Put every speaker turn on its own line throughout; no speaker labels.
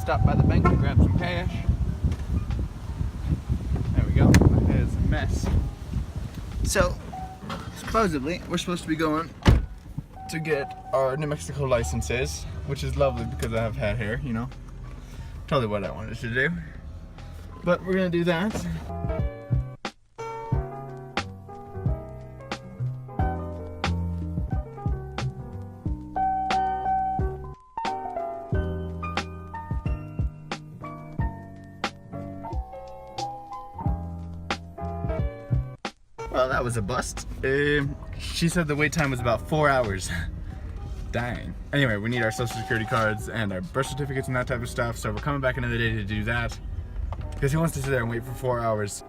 stop by the bank to grab some cash. There we go. My hair is a mess. So, supposedly, we're supposed to be going to get our New Mexico licenses, which is lovely because I have had hair, you know. Totally what I wanted to do. But we're gonna do that. Well, that was a bust. She said the wait time was about 4 hours. Dang. Anyway, we need our social security cards and our birth certificates and that type of stuff, so we're coming back another day to do that. Because he wants to sit there and wait for 4 hours.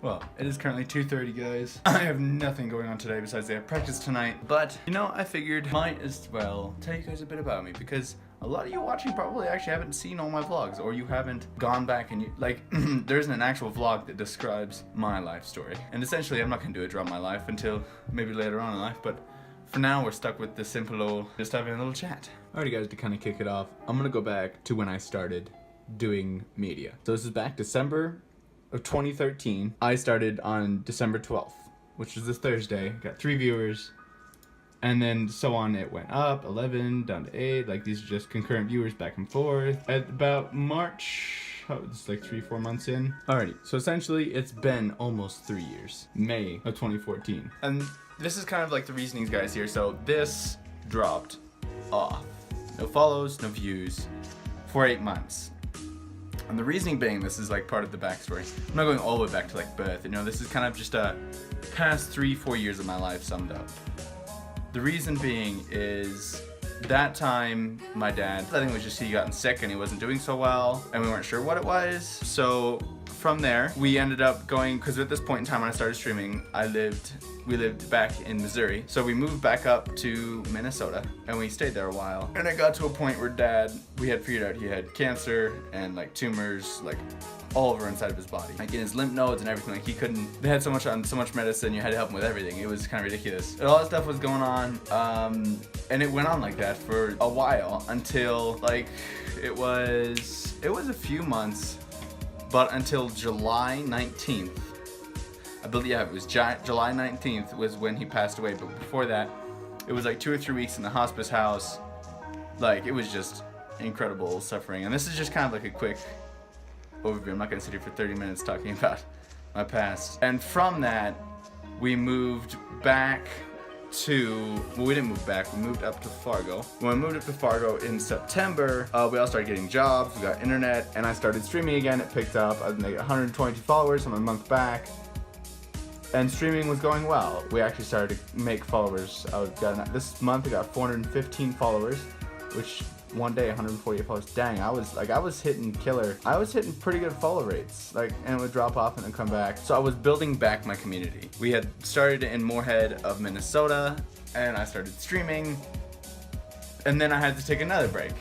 Well, it is currently 2:30, guys. I have nothing going on today besides I have practice tonight, but you know, I figured might as well tell you guys a bit about me, because a lot of you watching probably actually haven't seen all my vlogs, or you haven't gone back and there isn't an actual vlog that describes my life story. And essentially, I'm not gonna do a draw my life until maybe later on in life, but for now, we're stuck with the simple old, just having a little chat. Alrighty guys, to kind of kick it off, I'm gonna go back to when I started doing media. So this is back December of 2013. I started on December 12th, which was this Thursday. Got 3 viewers, and then so on it went up, 11, down to 8, like these are just concurrent viewers back and forth. At about March, it's like 3-4 months in. Alrighty, so essentially it's been almost 3 years. May of 2014. And this is kind of like the reasonings, guys, here. So this dropped off. No follows, no views, for 8 months. And the reasoning being, this is like part of the backstory. I'm not going all the way back to like birth, you know, this is kind of just a past 3-4 years of my life summed up. The reason being is that time my dad, I think it was just he gotten sick and he wasn't doing so well and we weren't sure what it was. So from there, we ended up going, because at this point in time when I started streaming, we lived back in Missouri. So we moved back up to Minnesota and we stayed there a while. And it got to a point where Dad, we had figured out he had cancer and like tumors, like all over inside of his body, like in his lymph nodes and everything. Like he couldn't, they had so much medicine, you had to help him with everything. It was kind of ridiculous. And all that stuff was going on, and it went on like that for a while until like it was a few months, but until July 19th. I believe, yeah, it was July 19th was when he passed away, but before that, it was like 2 or 3 weeks in the hospice house. Like, it was just incredible suffering. And this is just kind of like a quick overview. I'm not gonna sit here for 30 minutes talking about my past. And from that, we moved back to, well, we didn't move back, we moved up to Fargo. When we moved up to Fargo in September, we all started getting jobs, we got internet, and I started streaming again. It picked up. I was making 122 followers, I'm a month back. And streaming was going well. We actually started to make followers. This month I got 415 followers, which one day 148 followers. Dang, I was hitting killer. I was hitting pretty good follow rates, like, and it would drop off and then come back. So I was building back my community. We had started in Moorhead of Minnesota, and I started streaming, and then I had to take another break.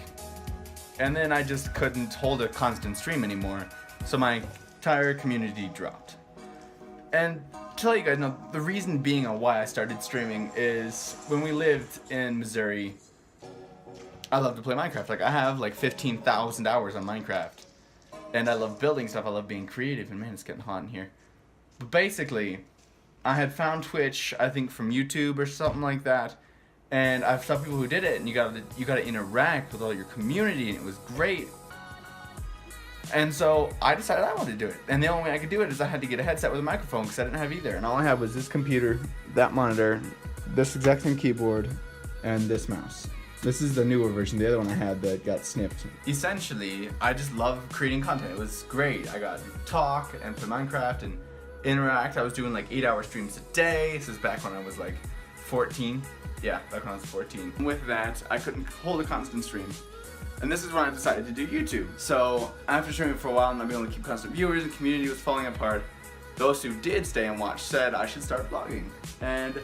And then I just couldn't hold a constant stream anymore, so my entire community dropped. And to let you guys know, the reason being on why I started streaming is when we lived in Missouri, I love to play Minecraft. Like, I have like 15,000 hours on Minecraft. And I love building stuff, I love being creative, and man, it's getting hot in here. But basically, I had found Twitch, I think from YouTube or something like that, and I've saw people who did it, and you gotta interact with all your community, and it was great. And so I decided I wanted to do it. And the only way I could do it is I had to get a headset with a microphone, because I didn't have either. And all I had was this computer, that monitor, this exact same keyboard, and this mouse. This is the newer version. The other one I had that got snipped. Essentially, I just love creating content. It was great. I got to talk and play Minecraft and interact. I was doing like 8-hour streams a day. This is back when I was like 14. Yeah, back when I was 14. With that, I couldn't hold a constant stream. And this is when I decided to do YouTube. So after streaming for a while and not being able to keep constant viewers, the community was falling apart. Those who did stay and watch said I should start vlogging. And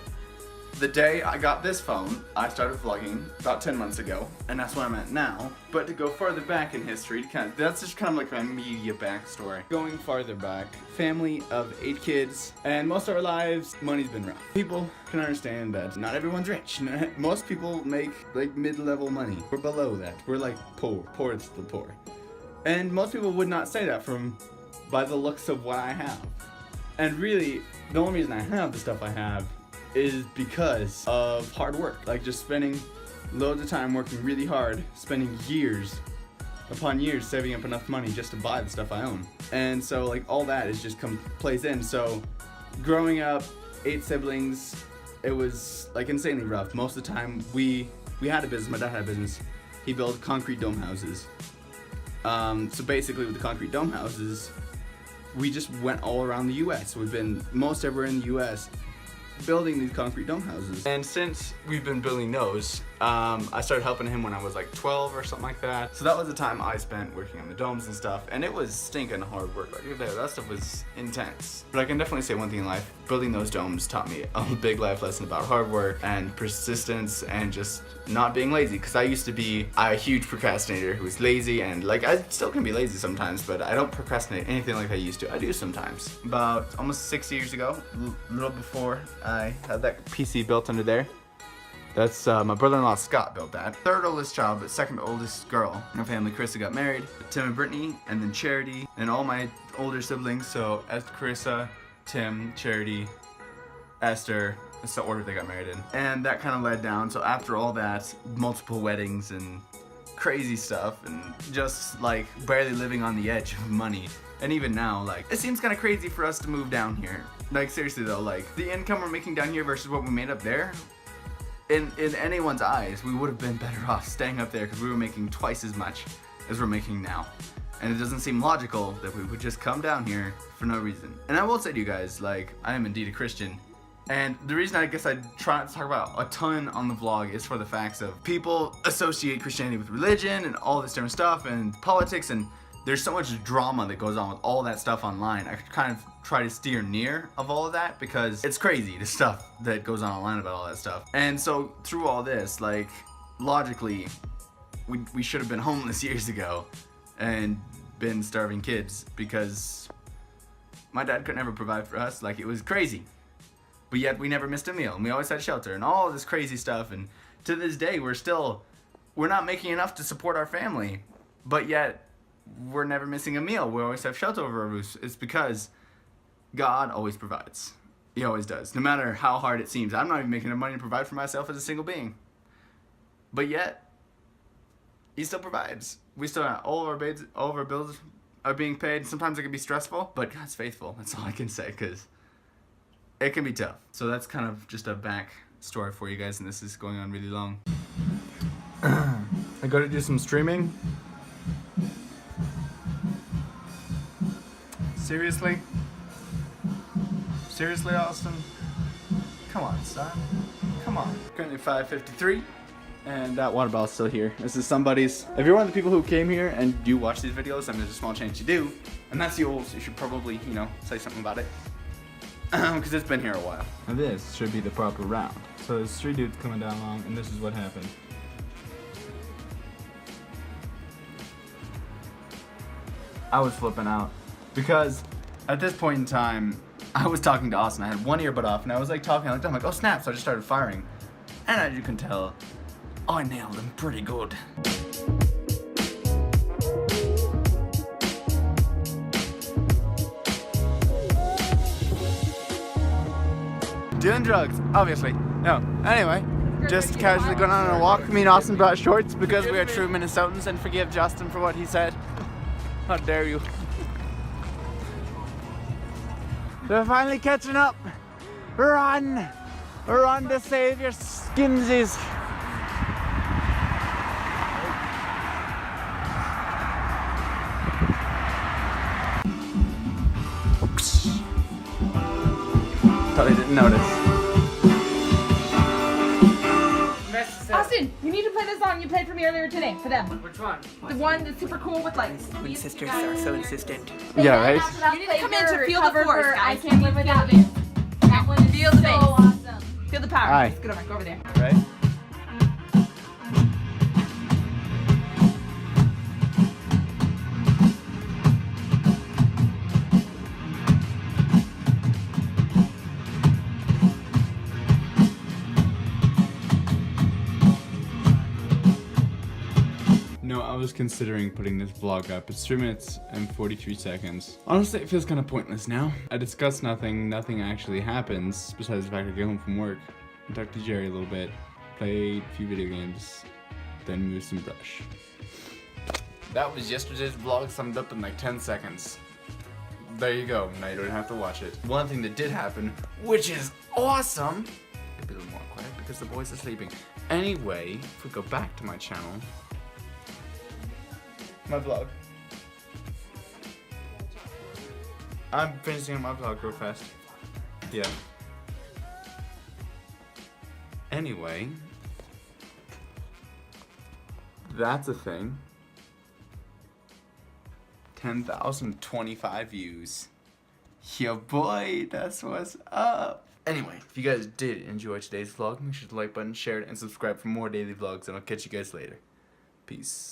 the day I got this phone, I started vlogging about 10 months ago, and that's where I'm at now. But to go farther back in history, that's just kind of like my media backstory. Going farther back, family of 8 kids, and most of our lives, money's been rough. People can understand that not everyone's rich. Most people make like mid-level money. We're below that. We're like poor to the poor. And most people would not say that by the looks of what I have. And really, the only reason I have the stuff I have is because of hard work. Like just spending loads of time working really hard, spending years upon years saving up enough money just to buy the stuff I own. And so like all that is just plays in. So growing up, 8 siblings, it was like insanely rough. Most of the time we had a business, my dad had a business. He built concrete dome houses. So basically with the concrete dome houses, we just went all around the US. We've been most everywhere in the US building these concrete dome houses. And since we've been building those, I started helping him when I was like 12 or something like that. So that was the time I spent working on the domes and stuff, and it was stinking hard work. Like that stuff was intense. But I can definitely say one thing in life, building those domes taught me a big life lesson about hard work and persistence and just not being lazy. Because I used to be a huge procrastinator who was lazy, and like I still can be lazy sometimes, but I don't procrastinate anything like I used to. I do sometimes. About almost 6 years ago, a little before I had that PC built under there. That's my brother-in-law Scott built that. Third oldest child, but second oldest girl in our family. Carissa got married, Tim and Brittany, and then Charity, and all my older siblings. So as Carissa, Tim, Charity, Esther. That's the order they got married in. And that kind of led down. So after all that, multiple weddings and crazy stuff, and just like barely living on the edge of money. And even now, like, it seems kind of crazy for us to move down here. Like seriously though, like the income we're making down here versus what we made up there, in anyone's eyes, we would have been better off staying up there because we were making twice as much as we're making now. And it doesn't seem logical that we would just come down here for no reason. And I will say to you guys, like, I am indeed a Christian. And the reason I guess I try to talk about a ton on the vlog is for the facts of people associate Christianity with religion and all this different stuff and politics, and there's so much drama that goes on with all that stuff online. I kind of try to steer near of all of that because it's crazy, the stuff that goes on online about all that stuff. And so through all this, like, logically, we should have been homeless years ago and been starving kids because my dad could never provide for us. Like, it was crazy. But yet we never missed a meal, and we always had shelter and all this crazy stuff. And to this day, we're not making enough to support our family, but yet we're never missing a meal. We always have shelter over our roofs. It's because God always provides. He always does, no matter how hard it seems. I'm not even making enough money to provide for myself as a single being, but yet He still provides. We still have all of our bills are being paid. Sometimes it can be stressful, but God's faithful. That's all I can say, because it can be tough. So that's kind of just a back story for you guys, and this is going on really long. I got to do some streaming. Seriously? Seriously, Austin? Come on, son. Come on. Currently 5:53, and that water bottle's still here. This is somebody's. If you're one of the people who came here and you watch these videos, I mean, there's a small chance you do, and that's yours. You should probably, say something about it. Because it's been here a while.
Now this should be the proper route. So there's 3 dudes coming down along, and this is what happened.
I was flipping out because at this point in time, I was talking to Austin. I had one earbud off, and I was like talking. I'm like, oh snap! So I just started firing, and as you can tell, I nailed him pretty good. Doing drugs, obviously. No. Anyway, just casually going on a walk. Me and Austin brought shorts because we are true Minnesotans, and forgive Justin for what he said. How dare you? They're finally catching up. Run! Run to save your skinsies. Thought I didn't notice.
Austin, you need to play the song you played for me earlier today for them.
Which one?
The one that's super cool with lights.
When sisters are so insistent.
Yeah, right?
You need to come in to feel the force,
I
guys.
can't live without you. That one is
Feel the
so
bass.
awesome.
Feel the power.
Aye.
Let's get over. Go over there.
Right? No, I was considering putting this vlog up. It's 3 minutes and 43 seconds. Honestly, it feels kind of pointless now. I discuss nothing actually happens, besides the fact I get home from work and talk to Jerry a little bit, play a few video games, then move some brush. That was yesterday's vlog summed up in like 10 seconds. There you go, now you don't have to watch it. One thing that did happen, which is awesome, a little more quiet because the boys are sleeping. Anyway, if we go back to my channel, my vlog. I'm finishing my vlog real fast. Yeah. Anyway, that's a thing. 10,025 views. Yo boy, that's what's up. Anyway, if you guys did enjoy today's vlog, make sure to like button, share it, and subscribe for more daily vlogs, and I'll catch you guys later. Peace.